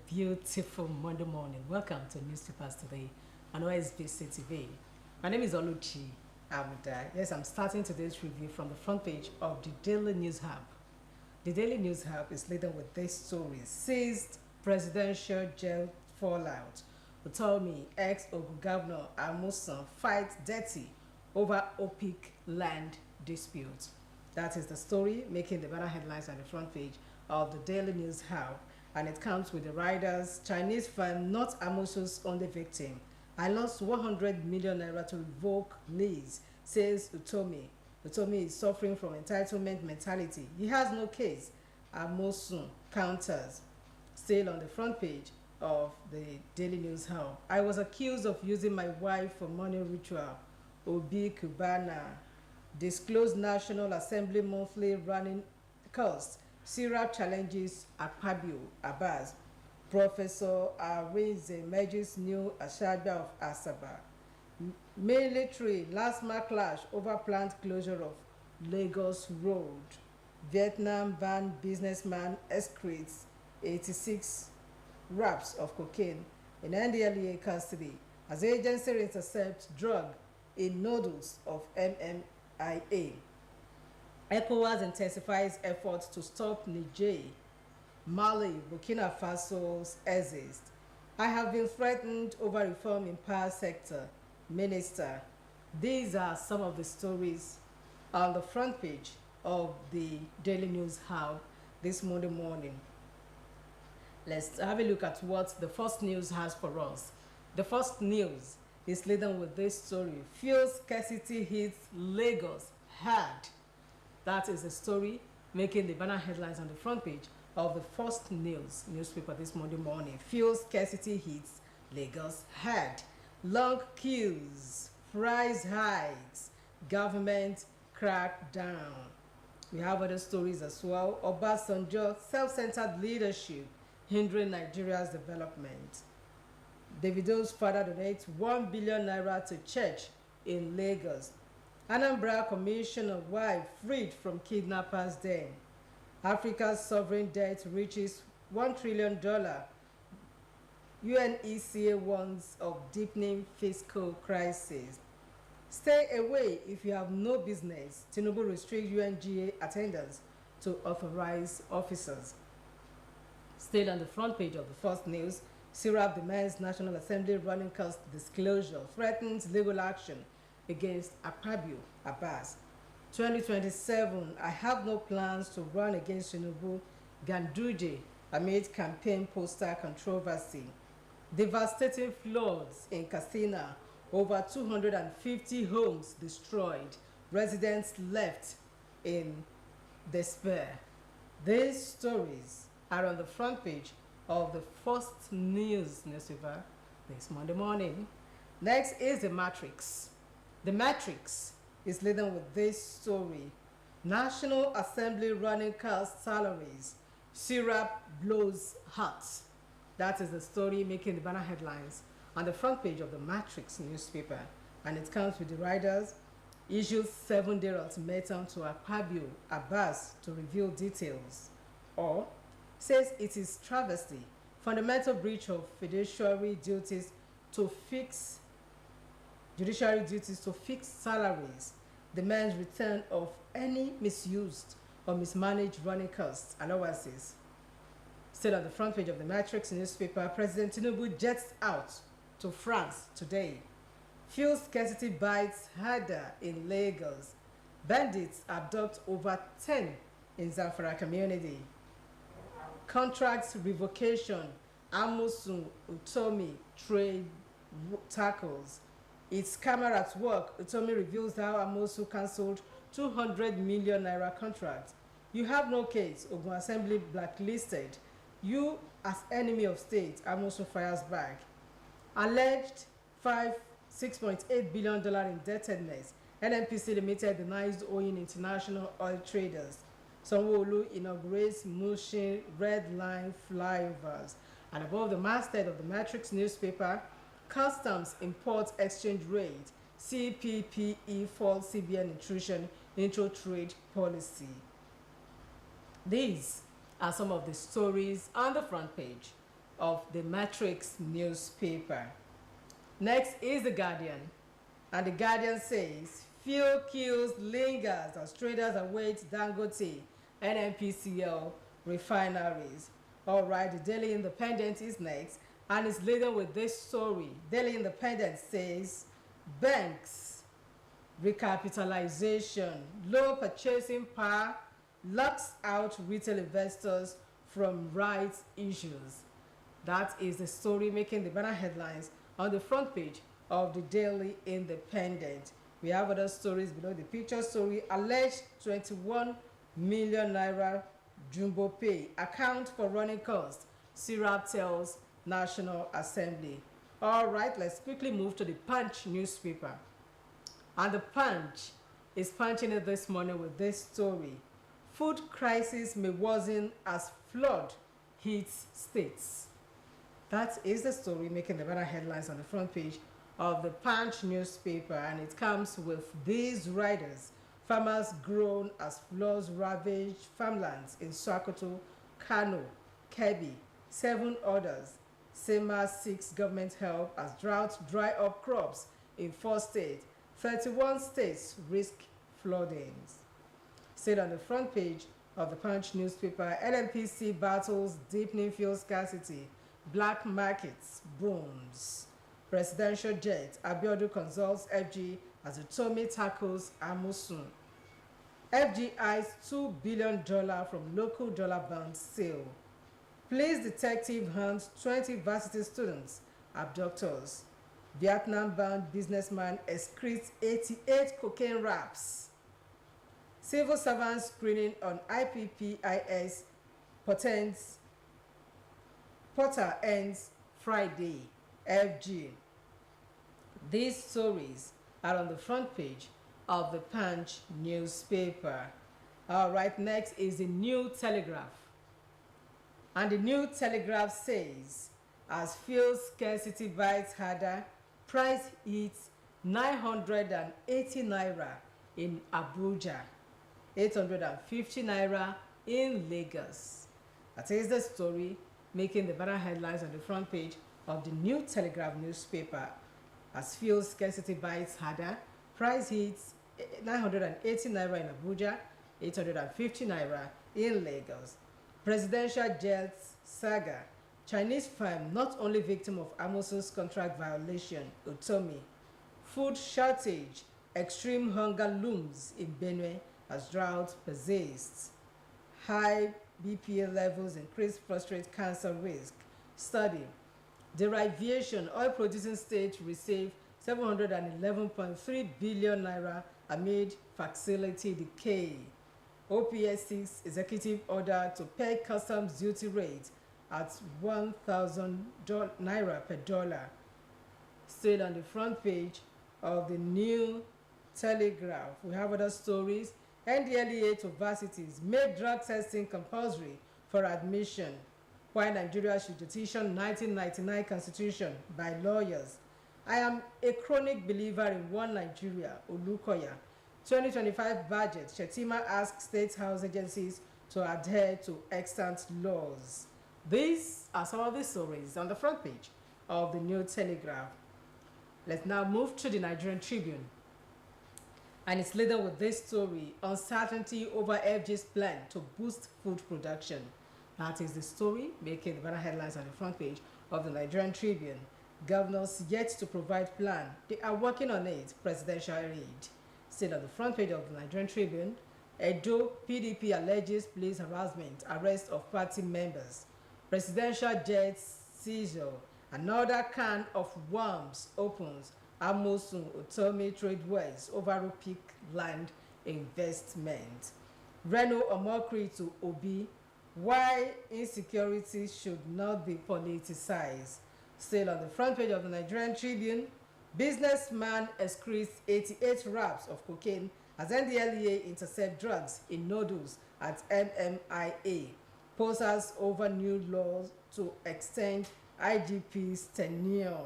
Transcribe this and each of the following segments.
beautiful Monday morning. Welcome to Newspapers Today on OSBC TV. My name is Oluchi Amuda. Yes, I'm starting today's review from the front page of the Daily News Hub. The Daily News Hub is laden with this story: seized presidential jail fallout. Utomi, ex-Ogun Governor Osun fights dirty over OPIC land dispute. That is the story making the banner headlines on the front page of the Daily News Hub. And it comes with the riders: Chinese firm not Amosu's only victim. I lost 100 million naira to revoke lease, says Utomi. Utomi is suffering from entitlement mentality. He has no case. Amosun counters. Still on the front page of the Daily News Hub. I was accused of using my wife for money ritual. Obi Kubana disclosed National Assembly monthly running costs. Syria challenges Akpabio Abbas. Professor Arinze emerges new Ashaba of Asaba. Military last-mile clash over planned closure of Lagos Road. Vietnam banned businessman excretes 86 wraps of cocaine in NDLEA custody as agency intercepts drug in nodules of MMIA. ECOWAS intensifies efforts to stop Niger, Mali, Burkina Faso's exist. I have been threatened over reform in power sector, Minister. These are some of the stories on the front page of the Daily News Hub this Monday morning. Let's have a look at what the first news has for us. The first news is laden with this story: fuel scarcity hits Lagos hard. That is the story making the banner headlines on the front page of the first news newspaper this Monday morning. Fuel scarcity hits Lagos hard. Long queues, price hikes, government crackdown. We have other stories as well. Obasanjo, self-centered leadership hindering Nigeria's development. Davido's father donates 1 billion naira to church in Lagos. Anambra commissioner wife freed from kidnappers' den. Africa's sovereign debt reaches $1 trillion. UNECA warns of deepening fiscal crisis. Stay away if you have no business. Tinubu restricts UNGA attendance to authorized officers. Still on the front page of the first news, Syria demands National Assembly running cost disclosure, threatens legal action against Akpabio Abbas. 2027, I have no plans to run against Tinubu, Ganduje amid campaign poster controversy. Devastating floods in Katsina, over 250 homes destroyed, residents left in despair. These stories are on the front page of the first news newspaper this Monday morning. Next is the Matrix. The Matrix is laden with this story: National Assembly running cost salaries, syrup blows hot. That is the story making the banner headlines on the front page of the Matrix newspaper, and it comes with the riders: issues 7-day ultimatum to Akpabio Abbas to reveal details, or says it is travesty, fundamental breach of fiduciary duties to fix salaries, demands return of any misused or mismanaged running costs allowances. Still on the front page of the Matrix newspaper, President Tinubu jets out to France today. Fuel scarcity bites harder in Lagos. Bandits abduct over 10 in Zamfara community. Contracts revocation, Amosun Utomi trade tackles. Its camera at work, Utomi reveals how Amosu cancelled 200 million naira contract. You have no case, Ogun Assembly blacklisted. You as enemy of state, Amosu fires back. Alleged $6.8 billion indebtedness, NNPC Limited denies owing international oil traders. Sanwo-Olu inaugurates Mushin Red Line flyovers. And above the masthead of the Matrix newspaper, Customs import exchange rate, CPPE falls CBN intrusion into trade policy. These are some of the stories on the front page of the Matrix newspaper. Next is The Guardian, and The Guardian says, fuel queues lingers as traders await Dangote NNPCL refineries. All right, the Daily Independent is next, and it's leading with this story. Daily Independent says, banks recapitalization, low purchasing power locks out retail investors from rights issues. That is the story making the banner headlines on the front page of the Daily Independent. We have other stories below the picture story. Alleged 21 million naira jumbo pay account for running costs, Syrup tells National Assembly. All right, let's quickly move to the Punch newspaper. And the Punch is punching it this morning with this story. Food crisis may worsen as flood hits states. That is the story making the banner headlines on the front page of the Punch newspaper, and it comes with these riders. Farmers groan as floods ravage farmlands in Sokoto, Kano, Kebbi. 7 others. SEMA seeks government help as drought dry up crops in 4 states. 31 states risk floodings. Said on the front page of the Punch newspaper, NNPC battles deepening fuel scarcity. Black markets booms. Presidential jet, Abiodun consults FG as Utomi tackles Osun. FG eyes $2 billion from local dollar bond sale. Police detective hunts 20 varsity students, abductors. Vietnam-bound businessman excretes 88 cocaine wraps. Civil servant screening on IPPIS portal ends Friday. FG. These stories are on the front page of the Punch newspaper. All right, next is the New Telegraph. And the New Telegraph says, as fuel scarcity bites harder, price hits 980 naira in Abuja, 850 naira in Lagos. That is the story making the banner headlines on the front page of the New Telegraph newspaper. As fuel scarcity bites harder, price hits 980 naira in Abuja, 850 naira in Lagos. Presidential jets saga. Chinese firm not only victim of Osun's contract violation, Utomi. Food shortage. Extreme hunger looms in Benue as drought persists. High BPA levels increase prostate cancer risk. Study. Derivation, oil producing states receive 711.3 billion naira amid facility decay. OPS 6 executive order to pay customs duty rate at 1,000 naira per dollar. Still on the front page of the New Telegraph, we have other stories. NDLEA to varsities make drug testing compulsory for admission, why Nigeria should petition 1999 constitution by lawyers. I am a chronic believer in one Nigeria, Olukoya. 2025 budget, Shetima asks state house agencies to adhere to extant laws. These are some of the stories on the front page of the New Telegraph. Let's now move to the Nigerian Tribune. And it's leading with this story, uncertainty over FG's plan to boost food production. That is the story making the banner headlines on the front page of the Nigerian Tribune. Governors yet to provide plan. They are working on it, presidential aid. Still on the front page of the Nigerian Tribune, Edo PDP alleges police harassment, arrest of party members. Presidential jet seizure. Another can of worms opens. Osun Utomi trade wars over peak land investment. Reno Omokri to Obi, why insecurity should not be politicized. Still on the front page of the Nigerian Tribune, businessman excretes 88 wraps of cocaine as NDLEA intercept drugs in nodules at MMIA. Posters over new laws to extend IGP's tenure.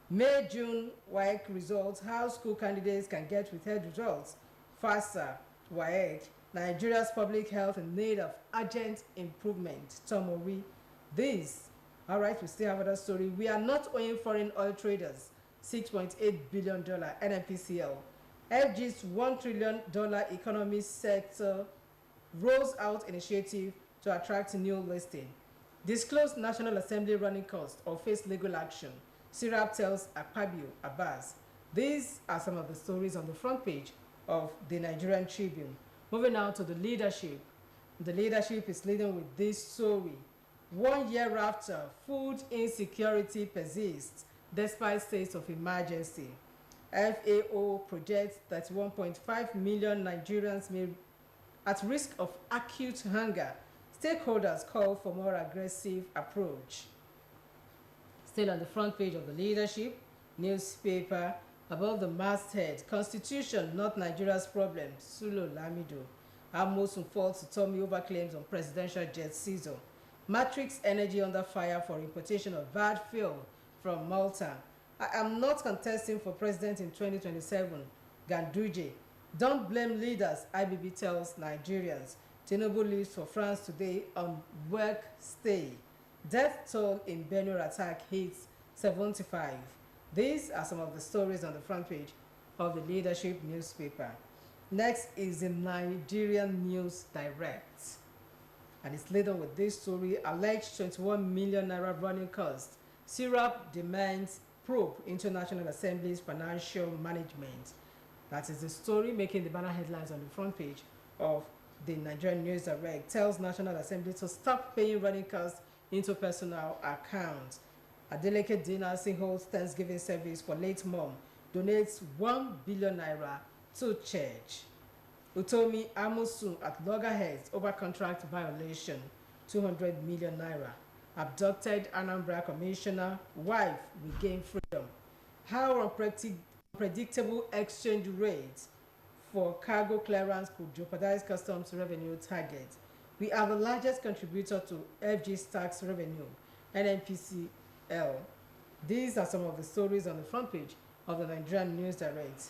May-June WAEC results, how school candidates can get withheld results faster. WAEC, Nigeria's public health in need of urgent improvement. Tomori. These All right, we still have another story. We are not owing foreign oil traders $6.8 billion NNPCL. FG's $1 trillion economy sector rolls out initiative to attract new listing. Disclosed National Assembly running cost or face legal action. Sirap tells Akpabio Abbas. These are some of the stories on the front page of the Nigerian Tribune. Moving now to the leadership. The leadership is leading with this story. 1 year after, food insecurity persists despite states of emergency. FAO projects that 1.5 million Nigerians may at risk of acute hunger. Stakeholders call for more aggressive approach. Still on the front page of the leadership newspaper, above the masthead, Constitution not Nigeria's problem, Sulo Lamido. Amosun falls to Tommy over claims on presidential jet season. Matrix Energy under fire for importation of bad fuel from Malta. I am not contesting for president in 2027, Ganduje. Don't blame leaders, IBB tells Nigerians. Tinubu leaves for France today on work stay. Death toll in Benue attack hits 75. These are some of the stories on the front page of the leadership newspaper. Next is the Nigerian News Direct. And it's laden with this story, alleged 21 million naira running cost. Sirap demands probe into National Assembly's financial management. That is the story making the banner headlines on the front page of the Nigerian News Direct. Tells National Assembly to stop paying running costs into personal accounts. Adeleke Dinasi holds Thanksgiving service for late mom. Donates 1 billion naira to church. Utomi Amosun at loggerheads over contract violation, 200 million naira. Abducted Anambra commissioner, wife regain freedom. How unpredictable exchange rates for cargo clearance could jeopardize customs revenue targets. We are the largest contributor to FG's tax revenue, NNPCL. These are some of the stories on the front page of the Nigerian News Direct.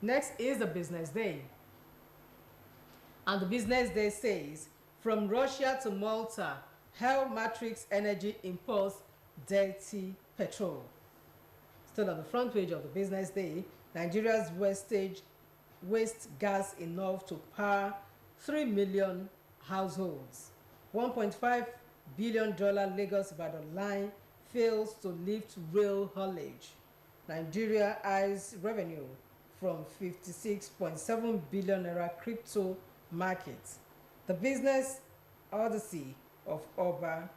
Next is the Business Day. And the Business Day says, from Russia to Malta, how Matrix Energy imports dirty petrol. Still on the front page of the Business Day, Nigeria's waste gas enough to power 3 million households. $1.5 billion Lagos-Ibadan line fails to lift rail haulage. Nigeria eyes revenue from 56.7 billion naira crypto market. The Business Odyssey of Oba.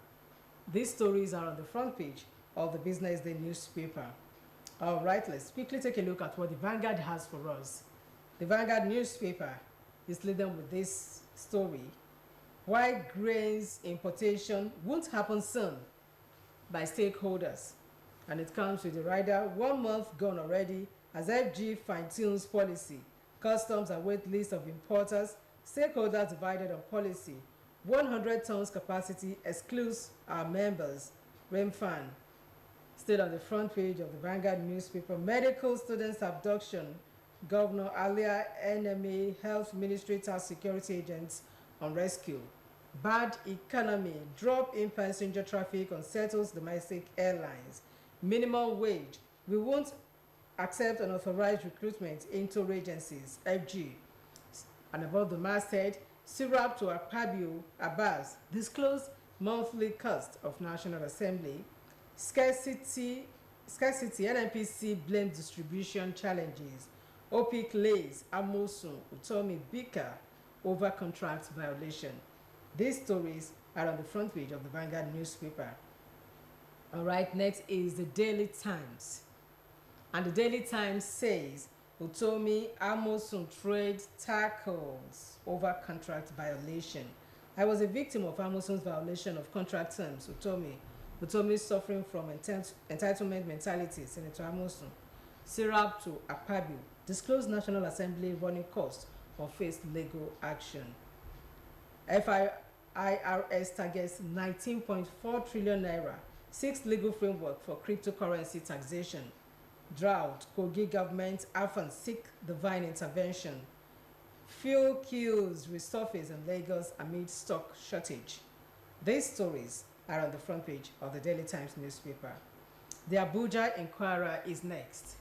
These stories are on the front page of the Business Day newspaper. All right, let's quickly take a look at what the Vanguard has for us. The Vanguard newspaper is leading with this story. Why grains importation won't happen soon by stakeholders. And it comes with the rider, 1 month gone already as FG fine-tunes policy. Customs await list of importers. Stakeholders divided on policy. 100 tons capacity excludes our members. Remfan. Still on the front page of the Vanguard newspaper, medical students abduction. Governor Alia NMA Health Ministry task security agents on rescue. Bad economy, drop in passenger traffic unsettles domestic airlines. Minimum wage, we won't accept unauthorized recruitment into agencies, FG. And above the masthead, Sirap to Akpabio Abbas, disclose monthly cost of National Assembly. Scarcity, NNPC blames distribution challenges. OPIC lays Amosun, Utomi Bika over contract violation. These stories are on the front page of the Vanguard newspaper. All right, next is the Daily Times. And the Daily Times says, Utomi Amosun trade tackles over contract violation. I was a victim of Amosun's violation of contract terms, Utomi. Utomi suffering from entitlement mentality, Senator Amosun. Sirap to Akpabio, disclosed National Assembly running cost or faced legal action. FIRS targets 19.4 trillion naira, 6th legal framework for cryptocurrency taxation. Drought, Kogi government often seek divine intervention. Fuel queues resurface in Lagos amid stock shortage. These stories are on the front page of the Daily Times newspaper. The Abuja Inquirer is next.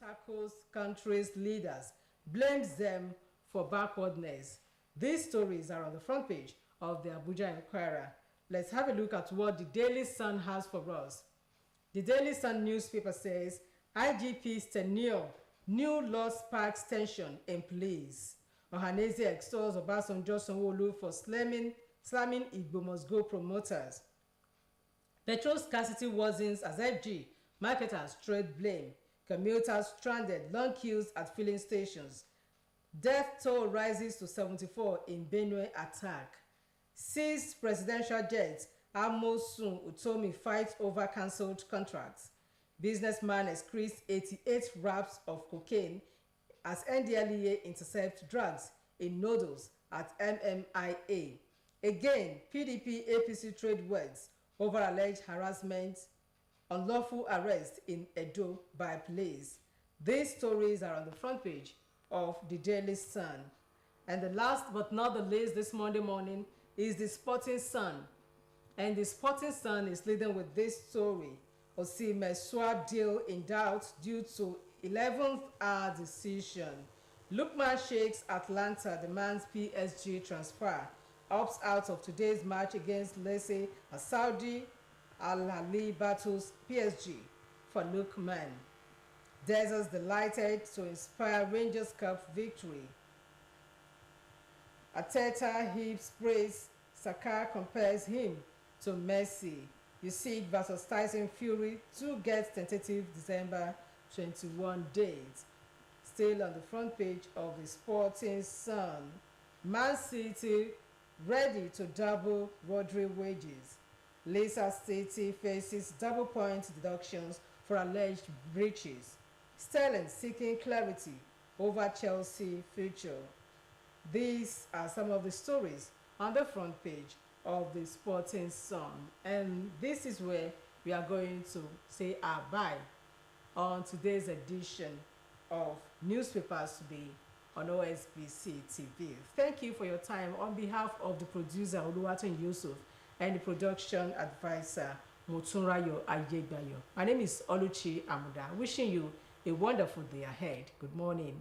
Tackles country's leaders, blames them for backwardness. These stories are on the front page of the Abuja Inquirer. Let's have a look at what the Daily Sun has for us. The Daily Sun newspaper says IGP's tenure, new law sparks tension in police. Ohaneze extols Obasanjo Sanwo-Olu for slamming Igbo must go promoters. Petrol scarcity worsens as FG marketers trade blame. Commuters stranded, long queues at filling stations. Death toll rises to 74 in Benue attack. Seized presidential jets, Osun Utomi fight over cancelled contracts. Businessman excretes 88 wraps of cocaine as NDLEA intercepts drugs in noodles at MMIA. Again, PDP APC trade words over alleged harassment, unlawful arrest in Edo by police. These stories are on the front page of the Daily Sun. And the last but not the least this Monday morning is the Sporting Sun. And the Sporting Sun is leading with this story. Osimhen swap deal in doubt due to 11th hour decision. Lukman shakes Atlanta, demands PSG transfer. Opts out of today's match against Lecce as Saudi Al-Ahly battles PSG for Lukman. Deserts delighted to inspire Rangers Cup victory. Arteta heaps praise. Saka compares him to Messi. Usyk versus Tyson Fury to get tentative December 21 date. Still on the front page of the Sporting Sun. Man City ready to double Rodri wages. Leicester City faces double point deductions for alleged breaches. Sterling seeking clarity over Chelsea future. These are some of the stories on the front page of the Sporting Sun. And this is where we are going to say our bye on today's edition of Newspapers Today on OSBC TV. Thank you for your time. On behalf of the producer, Oluwatoyin Yusuf, and the production advisor, Motunrayo Ayegbayo. My name is Oluchi Amuda, wishing you a wonderful day ahead. Good morning.